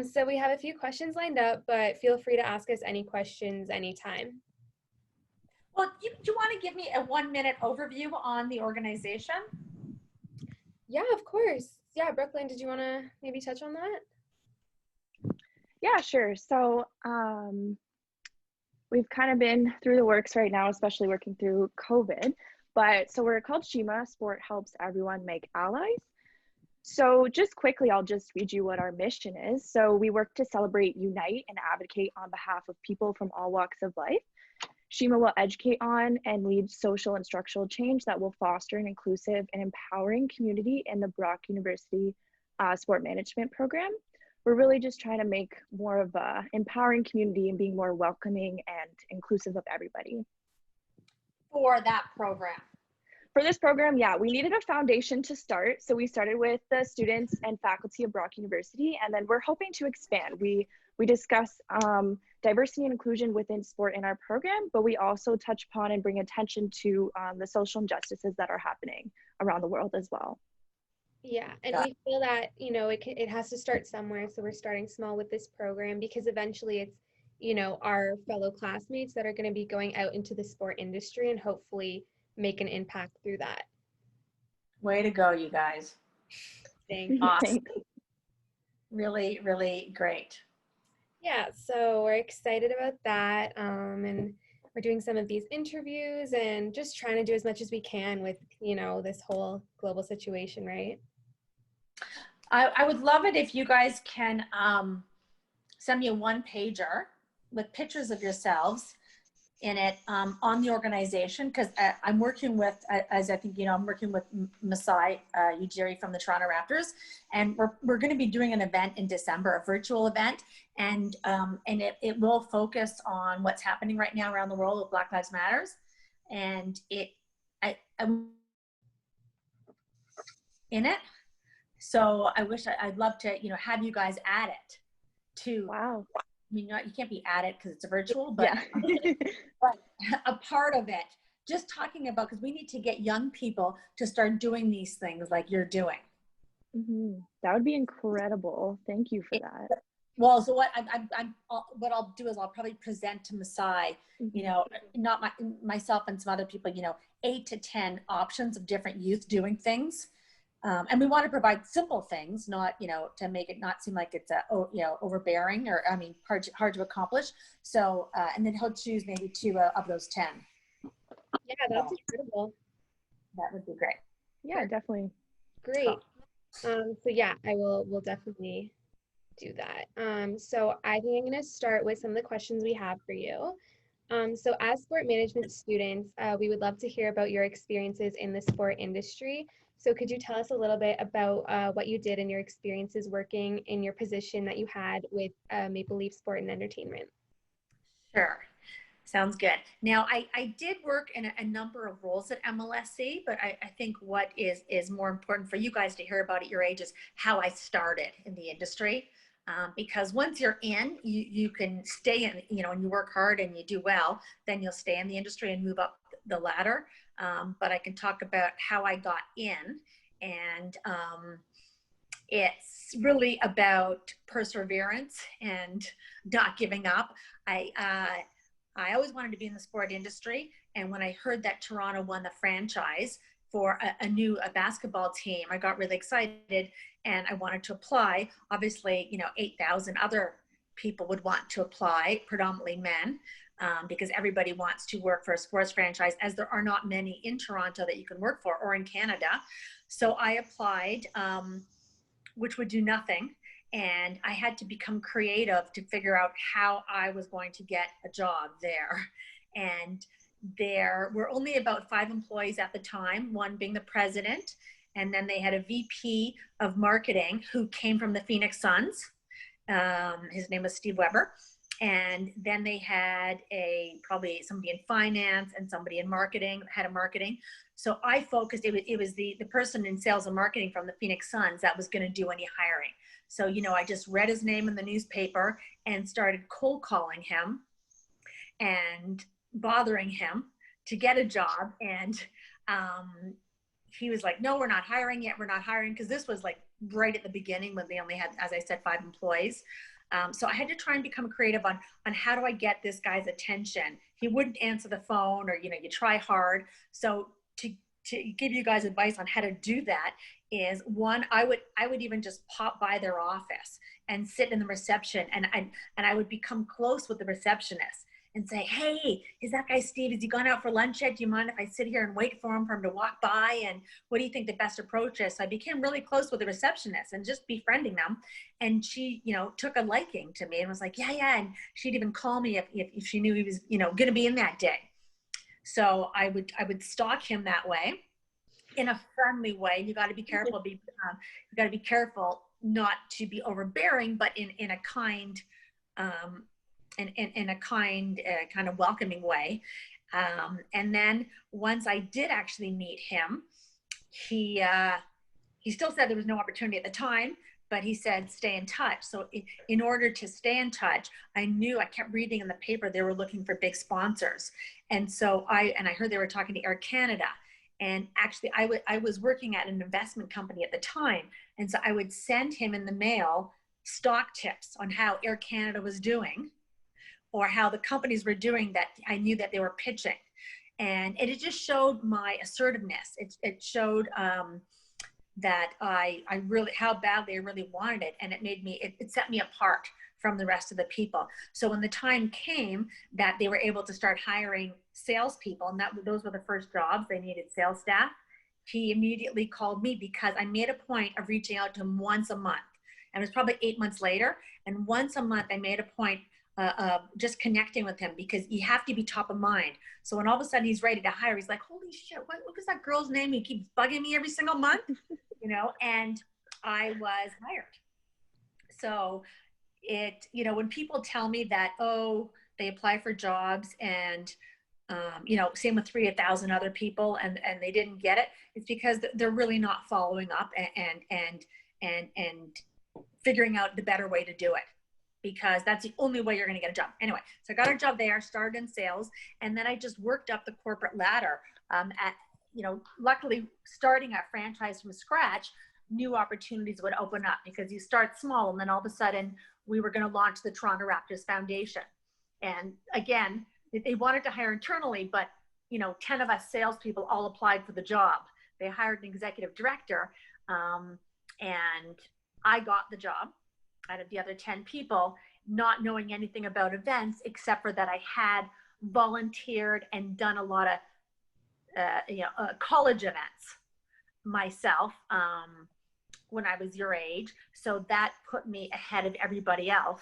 So we have a few questions lined up, but feel free to ask us any questions anytime. Well, do you want to give me a 1-minute overview on the organization? Yeah, of course. Yeah, Brooklyn, did you want to maybe touch on that? Yeah, sure. So we've kind of been through the works right now, especially working through COVID. But so we're called SHEMA, Sport Helps Everyone Make Allies. So just quickly, I'll just read you what our mission is. So we work to celebrate, unite, and advocate on behalf of people from all walks of life. SHEMA will educate on and lead social and structural change that will foster an inclusive and empowering community in the Brock University Sport Management Program. We're really just trying to make more of a empowering community and being more welcoming and inclusive of everybody. For that program? For this program, yeah, we needed a foundation to start. So we started with the students and faculty of Brock University, and then we're hoping to expand. We discuss diversity and inclusion within sport in our program, but we also touch upon and bring attention to the social injustices that are happening around the world as well. Yeah, and we feel that, you know, it has to start somewhere. So we're starting small with this program because eventually it's, you know, our fellow classmates that are going to be going out into the sport industry and hopefully make an impact through that. Way to go, you guys. Thanks. Awesome. Really, really great. Yeah, so we're excited about that. And we're doing some of these interviews and just trying to do as much as we can with, you know, this whole global situation, right? I would love it if you guys can send me a 1-pager with pictures of yourselves in it on the organization, because I'm working with, as I think you know, I'm working with Masai Ujiri from the Toronto Raptors, and we're going to be doing an event in December, a virtual event, and it will focus on what's happening right now around the world with Black Lives Matters, and I'm in it. So I'd love to, you know, have you guys add it to. Wow. I mean, you can't be at it because it's a virtual, but, yeah. but a part of it, just talking about, because we need to get young people to start doing these things like you're doing. That would be incredible. Thank you for that. Well, so what what I'll do is I'll probably present to Masai, you know, not myself and some other people, you know, 8 to 10 options of different youth doing things. And we want to provide simple things, not, you know, to make it not seem like it's you know, overbearing or, I mean, hard to accomplish. So, and then he'll choose maybe 2 of those 10. Yeah, that's incredible. That would be great. Yeah, definitely. Great. So yeah, we'll definitely do that. So I think I'm going to start with some of the questions we have for you. So as sport management students, we would love to hear about your experiences in the sport industry. So could you tell us a little bit about what you did in your experiences working in your position that you had with Maple Leaf Sport and Entertainment? Sure. Sounds good. Now, I did work in a number of roles at MLSC, but I think what is more important for you guys to hear about at your age is how I started in the industry. Because once you're in, you can stay in, you know, and you work hard and you do well, then you'll stay in the industry and move up the ladder. But I can talk about how I got in, and it's really about perseverance and not giving up. I always wanted to be in the sport industry, and when I heard that Toronto won the franchise for a new basketball team, I got really excited and I wanted to apply. Obviously, you know, 8,000 other people would want to apply, predominantly men, because everybody wants to work for a sports franchise, as there are not many in Toronto that you can work for, or in Canada. So I applied, which would do nothing. And I had to become creative to figure out how I was going to get a job there. And there were only about 5 employees at the time, one being the president. And then they had a VP of marketing who came from the Phoenix Suns. His name was Steve Weber. And then they had probably somebody in finance and somebody in marketing, head of marketing. So I focused, it was the person in sales and marketing from the Phoenix Suns that was going to do any hiring. So, you know, I just read his name in the newspaper and started cold calling him and bothering him to get a job. And he was like, no, we're not hiring yet. We're not hiring. Because this was like right at the beginning when they only had, as I said, 5 employees. So I had to try and become creative on how do I get this guy's attention. He wouldn't answer the phone, or, you try hard. So to give you guys advice on how to do that is, one, I would even just pop by their office and sit in the reception, and I would become close with the receptionist and say, hey, is that guy Steve, has he gone out for lunch yet? Do you mind if I sit here and wait for him to walk by? And what do you think the best approach is? So I became really close with the receptionist and just befriending them. And she, took a liking to me and was like, yeah. And she'd even call me if she knew he was, going to be in that day. So I would stalk him that way, in a friendly way. You got to be careful. You got to be careful not to be overbearing, but in a kind, in a kind, kind of welcoming way. And then once I did actually meet him, he still said there was no opportunity at the time, but he said, stay in touch. So in order to stay in touch, I kept reading in the paper, they were looking for big sponsors. And so I heard they were talking to Air Canada. And actually I was working at an investment company at the time. And so I would send him in the mail stock tips on how Air Canada was doing, or how the companies were doing that I knew that they were pitching. And it just showed my assertiveness. It showed that I really, how badly I really wanted it. And it set me apart from the rest of the people. So when the time came that they were able to start hiring salespeople, and those were the first jobs, they needed sales staff, he immediately called me, because I made a point of reaching out to him once a month. And it was probably 8 months later. And once a month I made a point just connecting with him, because you have to be top of mind. So when all of a sudden he's ready to hire, he's like, holy shit, what was that girl's name? He keeps bugging me every single month, and I was hired. So when people tell me that, oh, they apply for jobs and, same with 3,000 other people and they didn't get it, it's because they're really not following up and figuring out the better way to do it, because that's the only way you're going to get a job. Anyway, so I got a job there, started in sales, and then I just worked up the corporate ladder. Luckily, starting a franchise from scratch, new opportunities would open up, because you start small, and then all of a sudden we were going to launch the Toronto Raptors Foundation. And again, they wanted to hire internally, but 10 of us salespeople all applied for the job. They hired an executive director, and I got the job out of the other 10 people, not knowing anything about events, except for that I had volunteered and done a lot of college events myself when I was your age. So that put me ahead of everybody else,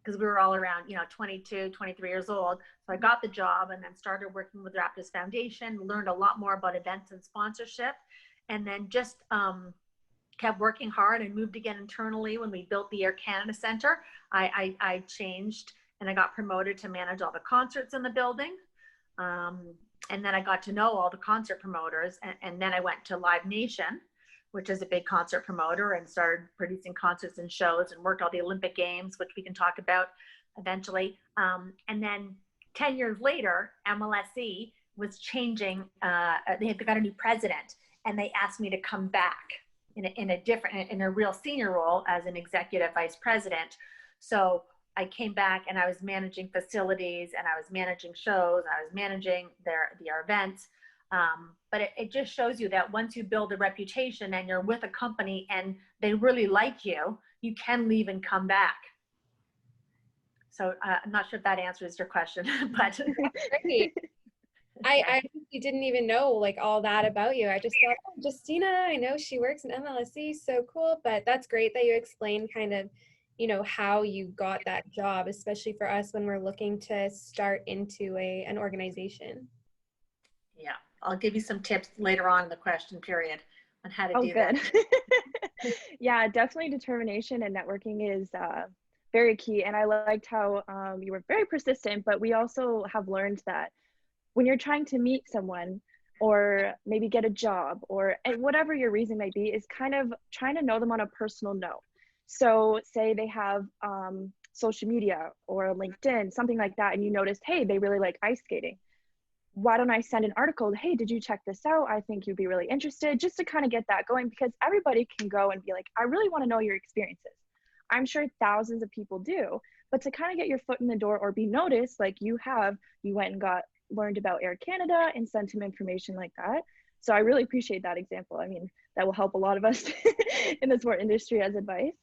because we were all around 22, 23 years old. So I got the job and then started working with Raptors Foundation, learned a lot more about events and sponsorship, and then just kept working hard and moved again internally. When we built the Air Canada Center, I changed and I got promoted to manage all the concerts in the building. And then I got to know all the concert promoters. And then I went to Live Nation, which is a big concert promoter, and started producing concerts and shows and worked all the Olympic Games, which we can talk about eventually. And then 10 years later, MLSE was changing. They got a new president, and they asked me to come back in a real senior role as an executive vice president. So I came back and I was managing facilities, and I was managing shows, and I was managing their events. But it just shows you that once you build a reputation and you're with a company and they really like you, you can leave and come back. So I'm not sure if that answers your question, but great. I didn't even know like all that about you. I just thought, oh, Justina, I know she works in MLSE, so cool. But that's great that you explained kind of, how you got that job, especially for us when we're looking to start into an organization. Yeah, I'll give you some tips later on in the question period on how to do good. that. Yeah, definitely determination and networking is very key. And I liked how you were very persistent, but we also have learned that when you're trying to meet someone or maybe get a job or whatever your reason may be, is kind of trying to know them on a personal note. So say they have social media or LinkedIn, something like that, and you notice, hey, they really like ice skating. why don't I send an article? Hey, did you check this out? I think you'd be really interested, just to kind of get that going, because everybody can go and be like, I really want to know your experiences. I'm sure thousands of people do, but to kind of get your foot in the door or be noticed, like you went and learned about Air Canada and sent him information like that. So I really appreciate that example. I mean, that will help a lot of us in the sport industry as advice.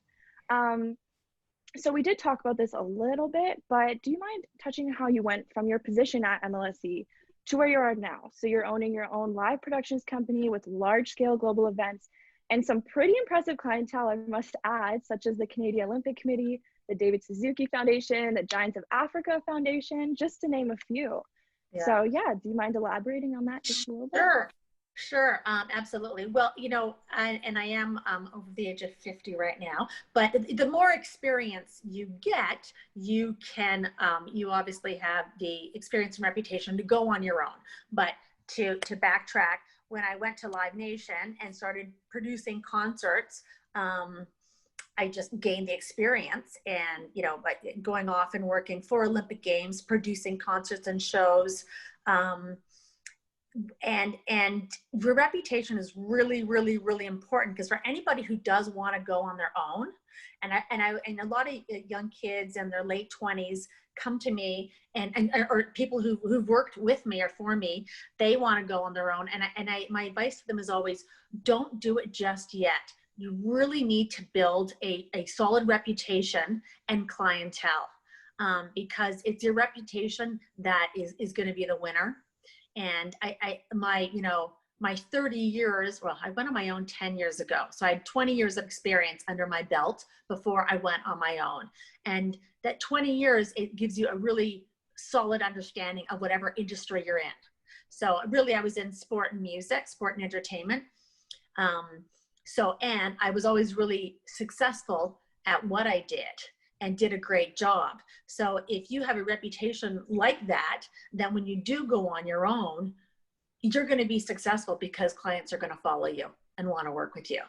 So we did talk about this a little bit, but do you mind touching on how you went from your position at MLSE to where you are now? So you're owning your own live productions company with large scale global events and some pretty impressive clientele, I must add, such as the Canadian Olympic Committee, the David Suzuki Foundation, the Giants of Africa Foundation, just to name a few. Yeah. So yeah, do you mind elaborating on that just a little bit? Sure, absolutely. Well, you know, I am over the age of 50 right now, but the more experience you get, you can, you obviously have the experience and reputation to go on your own. But to backtrack, when I went to Live Nation and started producing concerts, I just gained the experience, and, you know, but going off and working for Olympic Games, producing concerts and shows, and your reputation is really, really, really important, because for anybody who does want to go on their own, and a lot of young kids in their late 20s come to me, or people who've worked with me or for me, they want to go on their own, and my advice to them is always, don't do it just yet. You really need to build a solid reputation and clientele, because it's your reputation that is going to be the winner. And my 30 years, well, I went on my own 10 years ago. So I had 20 years of experience under my belt before I went on my own. And that 20 years, it gives you a really solid understanding of whatever industry you're in. So really, I was in sport and music, sport and entertainment. And I was always really successful at what I did and did a great job. So if you have a reputation like that, then when you do go on your own, you're going to be successful, because clients are going to follow you and want to work with you.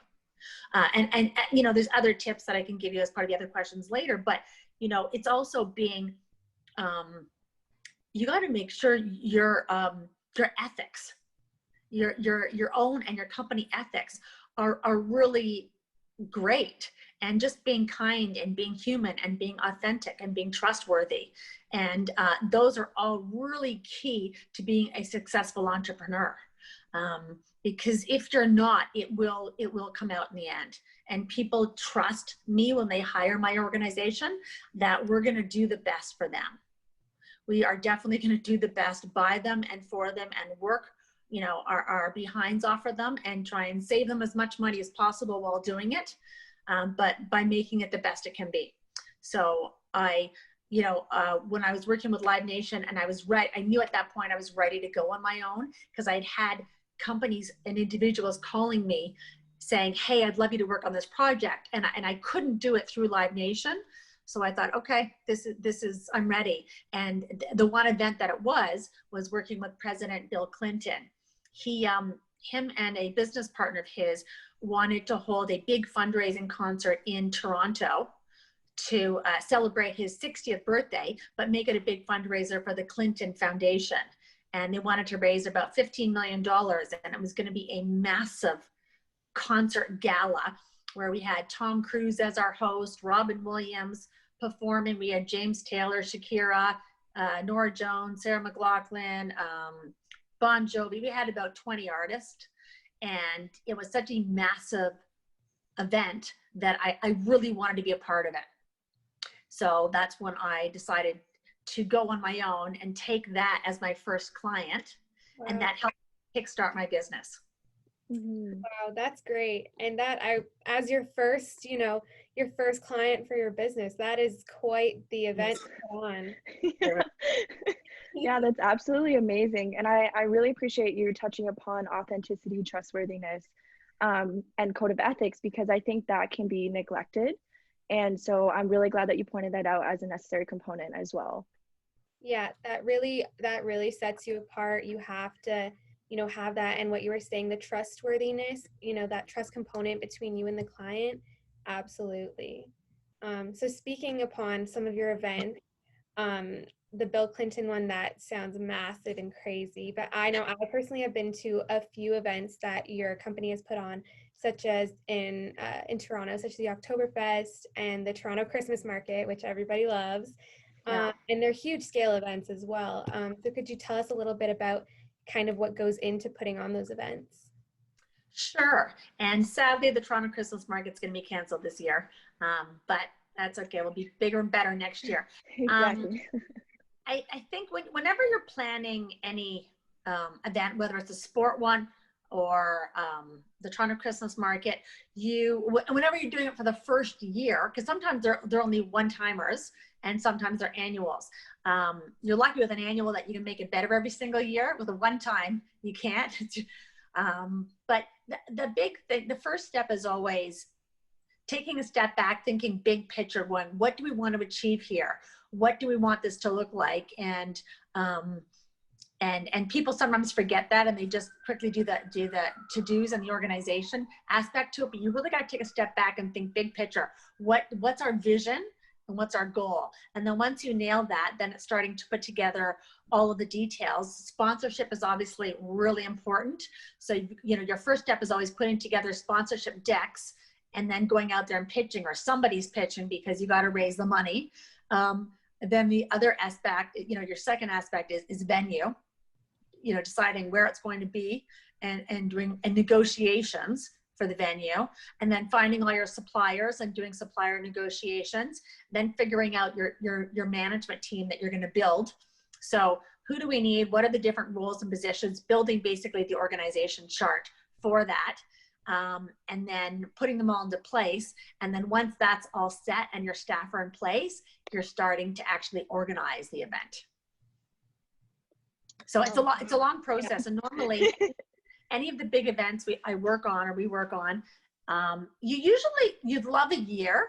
And you know, there's other tips that I can give you as part of the other questions later, but you know, it's also being, you got to make sure your ethics, your own and your company ethics are really great, and just being kind and being human and being authentic and being trustworthy. And those are all really key to being a successful entrepreneur. Because if you're not, it will come out in the end. And people trust me when they hire my organization that we're going to do the best for them. We are definitely going to do the best by them and for them, and work, you know, our behinds off of them, and try and save them as much money as possible while doing it. But by making it the best it can be. So when I was working with Live Nation, and I knew at that point I was ready to go on my own, because I'd had companies and individuals calling me saying, hey, I'd love you to work on this project. And I couldn't do it through Live Nation. So I thought, okay, I'm ready. And the one event that it was working with President Bill Clinton. Him and a business partner of his wanted to hold a big fundraising concert in Toronto to celebrate his 60th birthday, but make it a big fundraiser for the Clinton Foundation. And they wanted to raise about $15 million. And it was going to be a massive concert gala where we had Tom Cruise as our host, Robin Williams performing. We had James Taylor, Shakira, Norah Jones, Sarah McLachlan, Bon Jovi. We had about 20 artists. And it was such a massive event that I really wanted to be a part of it. So that's when I decided to go on my own and take that as my first client. Wow. And that helped kickstart my business. Mm-hmm. Wow, that's great. And as your first, your first client for your business, that is quite the event to put on. Yeah, that's absolutely amazing. And I really appreciate you touching upon authenticity, trustworthiness, and code of ethics, because I think that can be neglected. And so I'm really glad that you pointed that out as a necessary component as well. Yeah, that really sets you apart. You have to, have that. And what you were saying, the trustworthiness, that trust component between you and the client. Absolutely. So speaking upon some of your events, the Bill Clinton one, that sounds massive and crazy, but I know I personally have been to a few events that your company has put on, such as in Toronto, such as the Oktoberfest and the Toronto Christmas Market, which everybody loves. Yeah. And they're huge scale events as well. So could you tell us a little bit about kind of what goes into putting on those events? Sure. And sadly, the Toronto Christmas Market's going to be canceled this year, but that's okay. We'll be bigger and better next year. Exactly. I think whenever you're planning any event, whether it's a sport one or the Toronto Christmas Market, whenever you're doing it for the first year, because sometimes they're only one-timers and sometimes they're annuals. You're lucky with an annual that you can make it better every single year. With a one-time, you can't. But the big thing, the first step is always taking a step back, thinking big picture, going, what do we want to achieve here? What do we want this to look like? And people sometimes forget that, and they just quickly do the to-dos and the organization aspect to it. But you really got to take a step back and think big picture. What's our vision and what's our goal? And then once you nail that, then it's starting to put together all of the details. Sponsorship is obviously really important. So your first step is always putting together sponsorship decks, and then going out there and pitching, or somebody's pitching, because you got to raise the money. Then the other aspect, your second aspect is venue, deciding where it's going to be, and doing negotiations for the venue, and then finding all your suppliers and doing supplier negotiations, then figuring out your management team that you're going to build. So who do we need? What are the different roles and positions? Building basically the organization chart for that. And then putting them all into place. And then once that's all set and your staff are in place, you're starting to actually organize the event. So it's a long process. And normally any of the big events we work on, you'd love a year,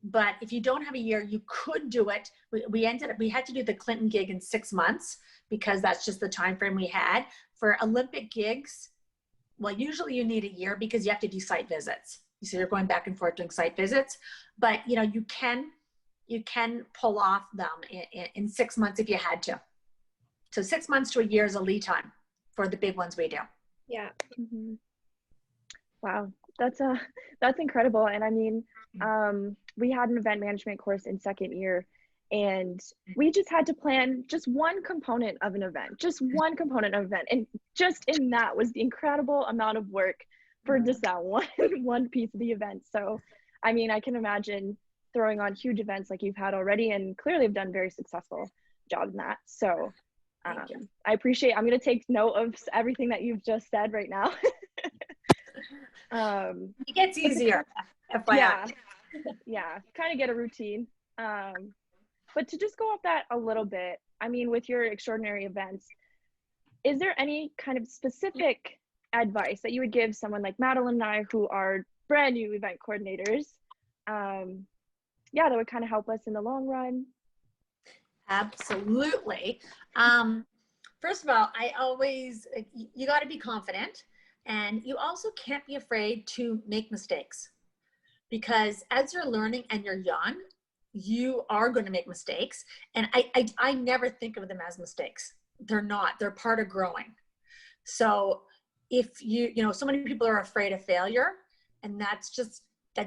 but if you don't have a year, you could do it. We had to do the Clinton gig in 6 months, because that's just the time frame we had. For Olympic gigs, well, usually you need a year, because you have to do site visits. So you're going back and forth doing site visits, but you can pull off them in 6 months if you had to. So 6 months to a year is a lead time for the big ones we do. Yeah. Mm-hmm. Wow, that's incredible. And I mean, we had an event management course in second year, and we just had to plan just one component of an event, and just in that was the incredible amount of work for just that one piece of the event. So I mean, I can imagine throwing on huge events like you've had already, and clearly have done very successful job in that. So I appreciate, I'm going to take note of everything that you've just said right now. It gets easier. Yeah, kind of get a routine. But to just go off that a little bit, I mean, with your extraordinary events, is there any kind of specific advice that you would give someone like Madeleine and I, who are brand new event coordinators, that would kind of help us in the long run? Absolutely. First of all, you got to be confident, and you also can't be afraid to make mistakes, because as you're learning and you're young, you are going to make mistakes. And I never think of them as mistakes. They're not. They're part of growing. So if so many people are afraid of failure, and that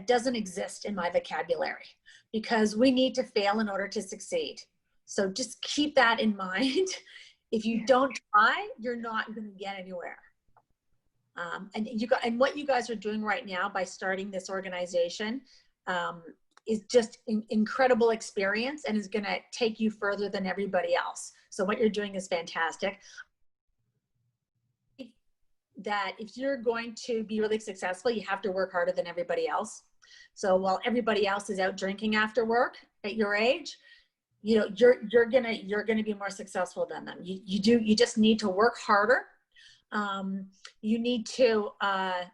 doesn't exist in my vocabulary, because we need to fail in order to succeed. So just keep that in mind. If you don't try, you're not going to get anywhere. And what you guys are doing right now by starting this organization is just an incredible experience, and is going to take you further than everybody else. So what you're doing is fantastic. That if you're going to be really successful, you have to work harder than everybody else. So while everybody else is out drinking after work at your age, you're gonna be more successful than them. You just need to work harder. You need to a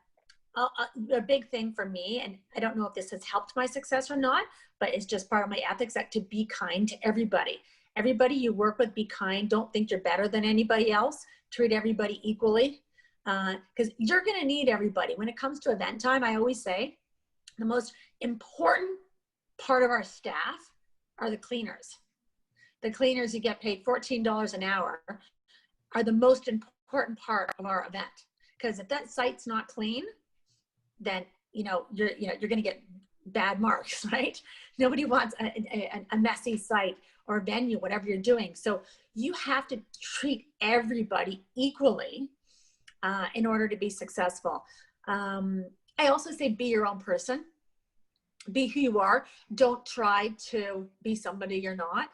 big thing for me, and I don't know if this has helped my success or not, but it's just part of my ethics, that to be kind to everybody. Everybody you work with, be kind. Don't think you're better than anybody else. Treat everybody equally, because you're going to need everybody. When it comes to event time, I always say the most important part of our staff are the cleaners. the cleaners who get paid $14 an hour are the most important part of our event. Because if that site's not clean, then you're going to get bad marks, right? Nobody wants a messy site or venue, whatever you're doing. So you have to treat everybody equally in order to be successful. I also say be your own person. Be who you are. Don't try to be somebody you're not.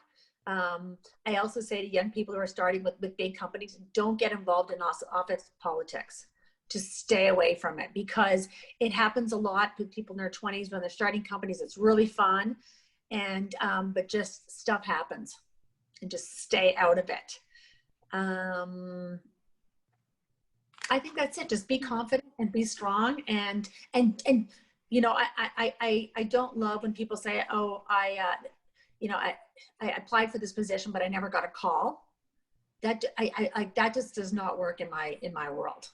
I also say to young people who are starting with big companies, don't get involved in office politics. Just stay away from it, because it happens a lot with people in their 20s when they're starting companies. It's really fun, and but just stuff happens, and just stay out of it. I think that's it. Just be confident and be strong, and you know, I don't love when people say, oh, I applied for this position, but I never got a call. That that just does not work in my world,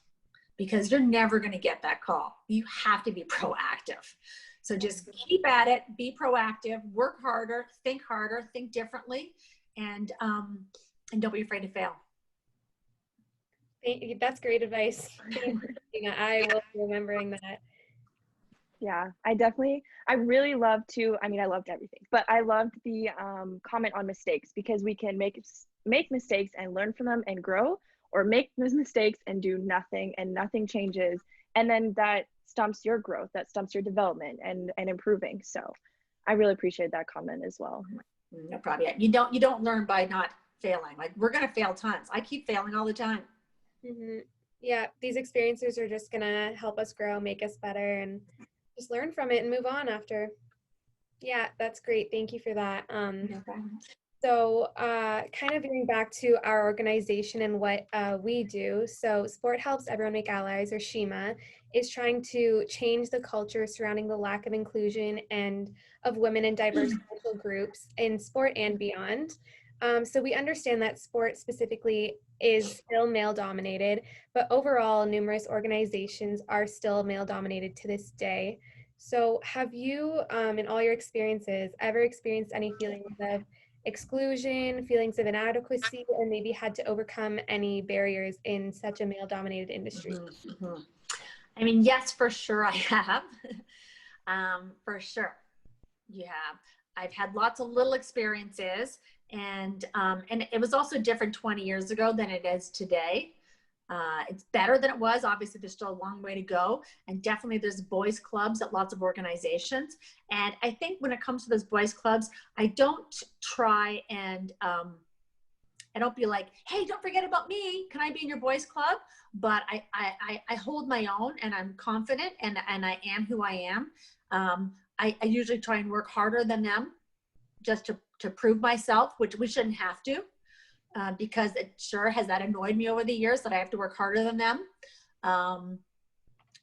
because you're never going to get that call. You have to be proactive. So just keep at it, be proactive, work harder, think differently, and don't be afraid to fail. Thank you. That's great advice. I will be remembering that. Yeah, I really love to, I mean, I loved everything, but I loved the comment on mistakes, because we can make mistakes and learn from them and grow, or make those mistakes and do nothing and nothing changes. And then that stumps your growth, that stumps your development and improving. So I really appreciate that comment as well. No problem. You don't learn by not failing. Like, we're going to fail tons. I keep failing all the time. Mm-hmm. Yeah, these experiences are just gonna help us grow, make us better, and just learn from it and move on after. Yeah, that's great. Thank you for that. No problem. So kind of getting back to our organization and what we do. So Sport Helps Everyone Make Allies, or SHEMA, is trying to change the culture surrounding the lack of inclusion and of women in diverse social groups in sport and beyond. So we understand that sport specifically is still male dominated, but overall numerous organizations are still male dominated to this day. So have you, in all your experiences, ever experienced any feelings of exclusion, feelings of inadequacy, or maybe had to overcome any barriers in such a male dominated industry? Mm-hmm, mm-hmm. I mean, yes, for sure I have. For sure you have. I've had lots of little experiences, and it was also different 20 years ago than it is today. It's better than it was. Obviously, there's still a long way to go. And definitely there's boys clubs at lots of organizations. And I think when it comes to those boys clubs, I don't try and I don't be like, hey, don't forget about me. Can I be in your boys club? But I hold my own, and I'm confident, and I am who I am. I usually try and work harder than them, just to prove myself, which we shouldn't have to. Because it sure has that annoyed me over the years that I have to work harder than them.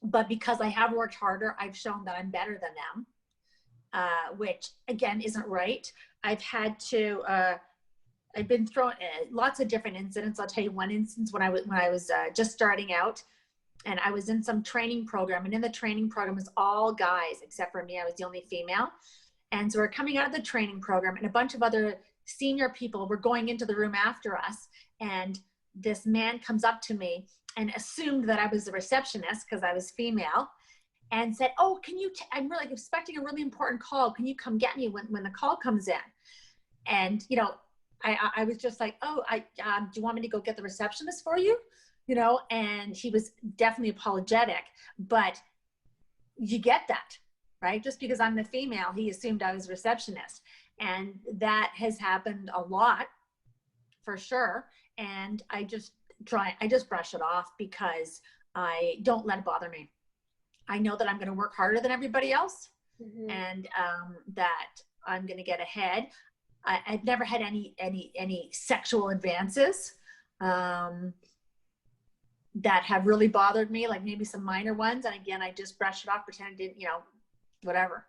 But because I have worked harder, I've shown that I'm better than them, which again isn't right. I've had to, I've been thrown lots of different incidents. I'll tell you one instance when I was just starting out, and I was in some training program, and in the training program was all guys except for me. I was the only female. And so we're coming out of the training program, and a bunch of other senior people were going into the room after us, and this man comes up to me and assumed that I was the receptionist because I was female, and said, oh, can you, I'm really expecting a really important call. Can you come get me when the call comes in? And, you know, I was just like, oh, do you want me to go get the receptionist for you? You know, and he was definitely apologetic, but you get that, right? Just because I'm the female, he assumed I was a receptionist. And that has happened a lot, for sure. And I just brush it off, because I don't let it bother me. I know that I'm going to work harder than everybody else, mm-hmm. and that I'm going to get ahead. I've never had any sexual advances that have really bothered me, like maybe some minor ones. And again, I just brush it off, pretend it didn't, you know, whatever.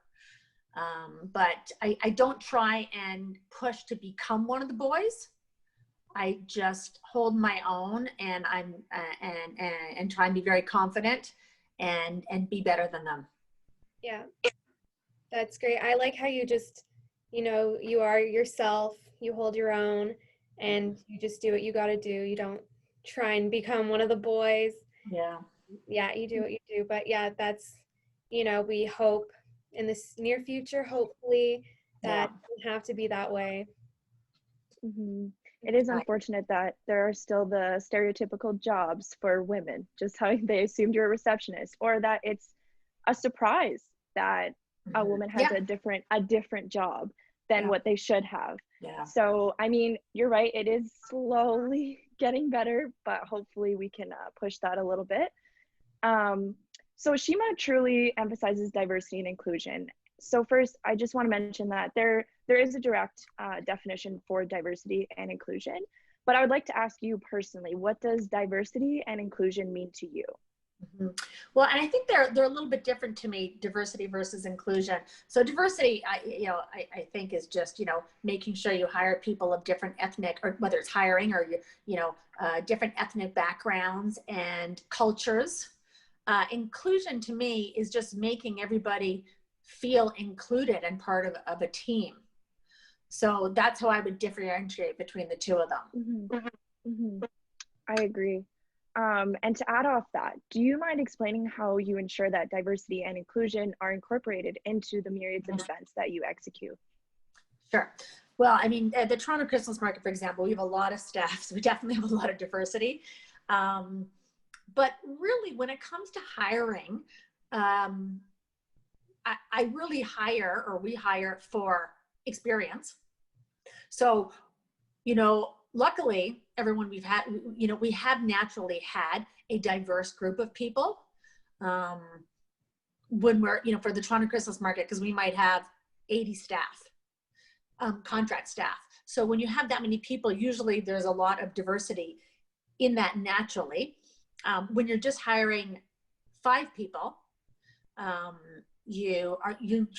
But I don't try and push to become one of the boys. I just hold my own, and I'm and try and be very confident and be better than them. Yeah, that's great. I like how you just, you know, you are yourself, you hold your own, and you just do what you got to do. You don't try and become one of the boys. Yeah. Yeah, you do what you do. But yeah, that's, we hope in this near future, hopefully, that Yeah. it doesn't have to be that way. It is unfortunate that there are still the stereotypical jobs for women, just how they assumed you're a receptionist, or that it's a surprise that a woman has Yeah. a different job than Yeah. what they should have. Yeah. So, I mean, you're right, it is slowly getting better, but hopefully we can push that a little bit. So SHEMA truly emphasizes diversity and inclusion. So first, I just want to mention that there is a direct definition for diversity and inclusion, but I would like to ask you personally, what does diversity and inclusion mean to you? Well, and I think they're a little bit different to me, diversity versus inclusion. So diversity, I think is just, making sure you hire people of different ethnic, or whether it's hiring or, different ethnic backgrounds and cultures. Inclusion to me is just making everybody feel included and part of a team. So that's how I would differentiate between the two of them. I agree. And to add off that, do you mind explaining how you ensure that diversity and inclusion are incorporated into the myriads of events that you execute? Sure. Well, I mean, at the Toronto Christmas Market, for example, we have a lot of staff, so we definitely have a lot of diversity. But really, when it comes to hiring, I really hire, or we hire, for experience. So, luckily, everyone we've had, we have naturally had a diverse group of people. When we're, for the Toronto Christmas Market, because we might have 80 staff, contract staff. So when you have that many people, usually there's a lot of diversity in that naturally. When you're just hiring 5 people, you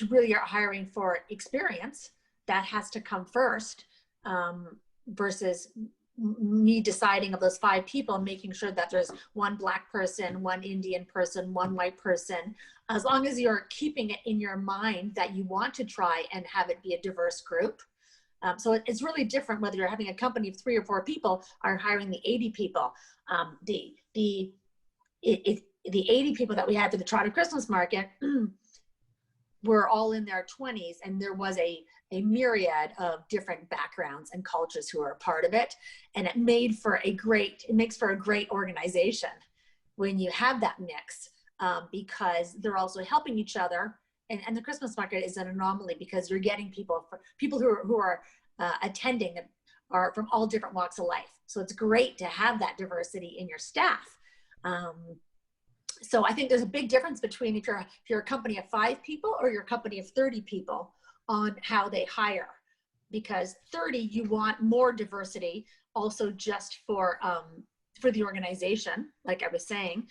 really are hiring for experience. That has to come first, versus me deciding of those 5 people and making sure that there's one Black person, one Indian person, one white person, as long as you're keeping it in your mind that you want to try and have it be a diverse group. So it's really different whether you're having a company of 3 or 4 people or hiring the 80 people. The 80 people that we had for the Toronto Christmas Market were all in their 20s, and there was a myriad of different backgrounds and cultures who are a part of it. And it makes for a great organization when you have that mix, because they're also helping each other. And the Christmas Market is an anomaly because you're getting people who are attending are from all different walks of life. So it's great to have that diversity in your staff. So I think there's a big difference between if you're a company of 5 people or you're a company of 30 people on how they hire, because 30, you want more diversity also just for the organization, like I was saying.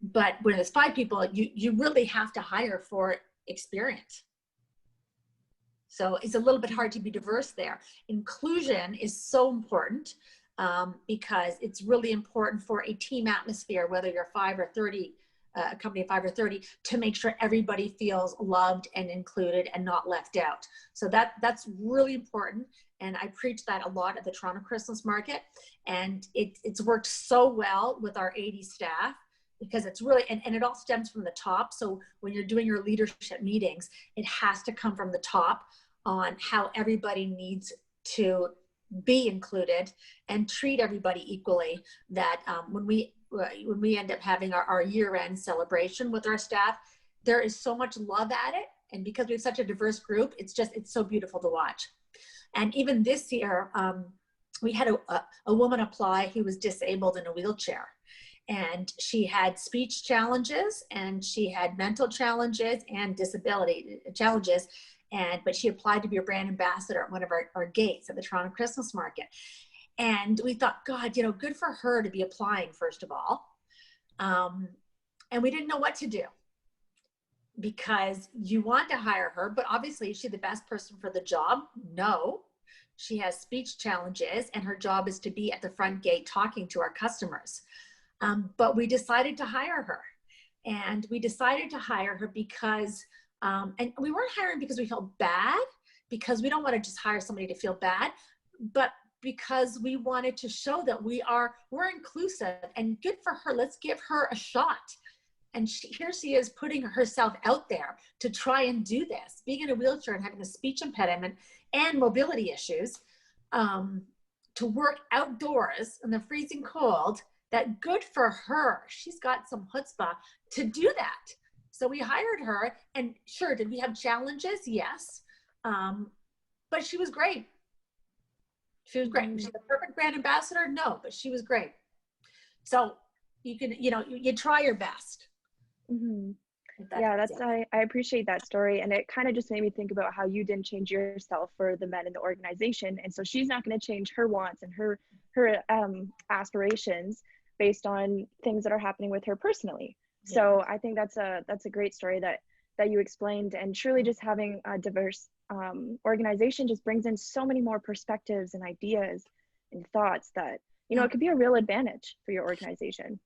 But when it's 5 people, you really have to hire for experience. So it's a little bit hard to be diverse there. Inclusion is so important, because it's really important for a team atmosphere, whether you're 5 or 30, a company of 5 or 30, to make sure everybody feels loved and included and not left out. So that's really important. And I preach that a lot at the Toronto Christmas Market. And it's worked so well with our 80 staff, because it's really, and it all stems from the top. So when you're doing your leadership meetings, it has to come from the top on how everybody needs to be included and treat everybody equally. That when we end up having our year-end celebration with our staff, there is so much love at it. And because we have such a diverse group, it's so beautiful to watch. And even this year, we had a woman apply who was disabled in a wheelchair. And she had speech challenges, and she had mental challenges and disability challenges. But she applied to be a brand ambassador at one of our gates at the Toronto Christmas Market. And we thought, God, good for her to be applying, first of all. And we didn't know what to do, because you want to hire her, but obviously is she the best person for the job? No. She has speech challenges, and her job is to be at the front gate talking to our customers. But we decided to hire her. And we decided to hire her because, and we weren't hiring because we felt bad, because we don't want to just hire somebody to feel bad. but because we wanted to show that we're inclusive, and good for her. Let's give her a shot. And here she is putting herself out there to try and do this, being in a wheelchair and having a speech impediment and mobility issues, to work outdoors in the freezing cold. That good for her. She's got some chutzpah to do that. So we hired her, and sure, did we have challenges? Yes. But she was great. She was great. Was she the perfect brand ambassador? No, but she was great. So you can, you try your best. Mm-hmm. Yeah, I appreciate that story. And it kind of just made me think about how you didn't change yourself for the men in the organization. And so she's not going to change her wants and her aspirations based on things that are happening with her personally. Yeah. So I think that's a great story that you explained. And truly just having a diverse organization just brings in so many more perspectives and ideas and thoughts that, it could be a real advantage for your organization.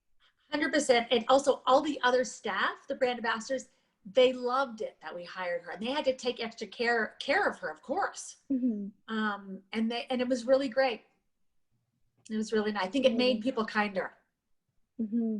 100%. And also all the other staff, the brand ambassadors, they loved it that we hired her, and they had to take extra care of her, of course. Mm-hmm. And it was really great. It was really nice. I think it made people kinder. Mm-hmm.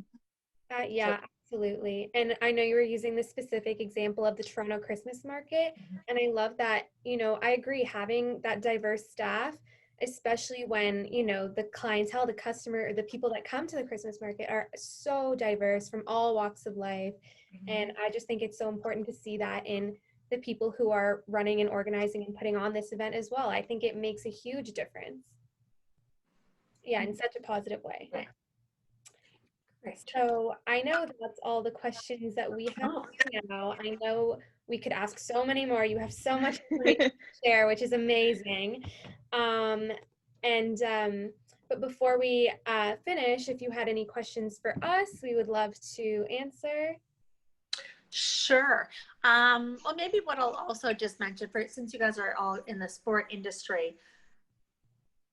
Yeah, absolutely. And I know you were using the specific example of the Toronto Christmas market. Mm-hmm. And I love that, I agree, having that diverse staff, especially when, the clientele, the customer, or the people that come to the Christmas market are so diverse from all walks of life. Mm-hmm. And I just think it's so important to see that in the people who are running and organizing and putting on this event as well. I think it makes a huge difference. Yeah, in such a positive way. Right. So I know that's all the questions that we have now. I know we could ask so many more. You have so much to share, which is amazing. But before we finish, if you had any questions for us, we would love to answer. Sure. Well, maybe what I'll also just mention, since you guys are all in the sport industry,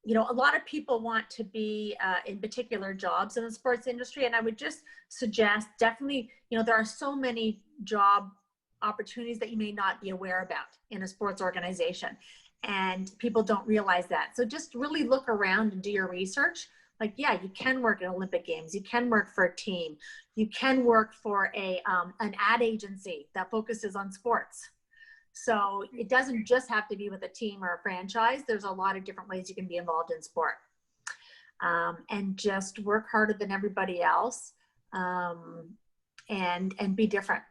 a lot of people want to be in particular jobs in the sports industry. And I would just suggest definitely, there are so many job opportunities that you may not be aware about in a sports organization. And people don't realize that. So just really look around and do your research. Like, yeah, you can work in Olympic Games. You can work for a team. You can work for an ad agency that focuses on sports. So it doesn't just have to be with a team or a franchise. There's a lot of different ways you can be involved in sport. And just work harder than everybody else, and be different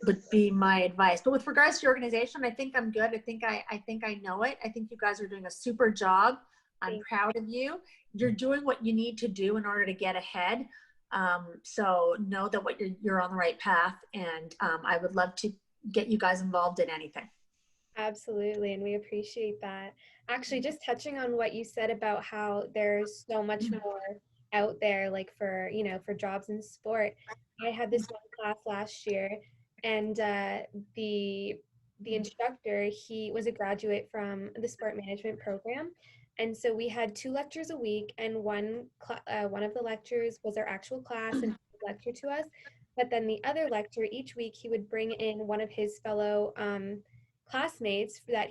would be my advice. But with regards to your organization, I think I'm good. I think I know it. I think you guys are doing a super job. I'm proud of you. You're doing what you need to do in order to get ahead. So know that you're on the right path, and I would love to get you guys involved in anything. Absolutely, and we appreciate that. Actually, just touching on what you said about how there's so much more out there, like for jobs in sport. I had this one class last year, and the instructor, he was a graduate from the sport management program, and so we had 2 lectures a week, and one of the lectures was our actual class and lecture to us. But then the other lecture, each week he would bring in one of his fellow classmates that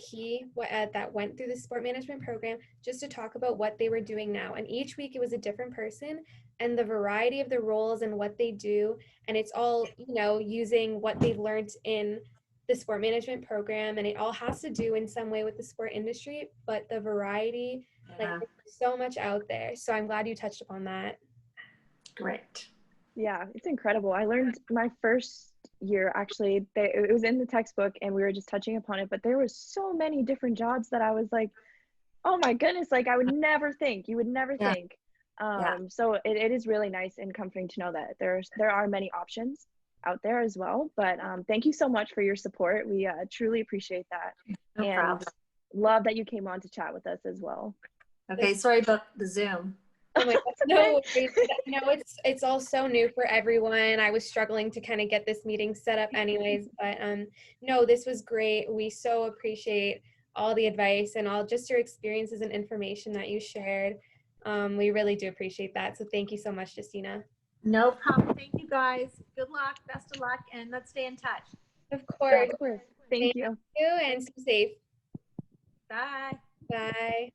went through the sport management program, just to talk about what they were doing now. And each week it was a different person, and the variety of the roles and what they do. And it's all, using what they've learned in the sport management program. And it all has to do in some way with the sport industry, but the variety, there's so much out there. So I'm glad you touched upon that. Great. Yeah, it's incredible. I learned my first year, actually, it was in the textbook and we were just touching upon it, but there was so many different jobs that I was like, oh my goodness, I would never think, you would never think. So it is really nice and comforting to know that there are many options out there as well. But thank you so much for your support. We truly appreciate that. No problem. Love that you came on to chat with us as well. Okay, sorry about the Zoom. Oh my gosh, no worries. It's all so new for everyone. I was struggling to kind of get this meeting set up anyways, but no, this was great. We so appreciate all the advice and all just your experiences and information that you shared. We really do appreciate that. So thank you so much, Justina. No problem. Thank you guys. Good luck, best of luck, and let's stay in touch. Of course. Yeah, of course. Thank you. And stay safe. Bye. Bye.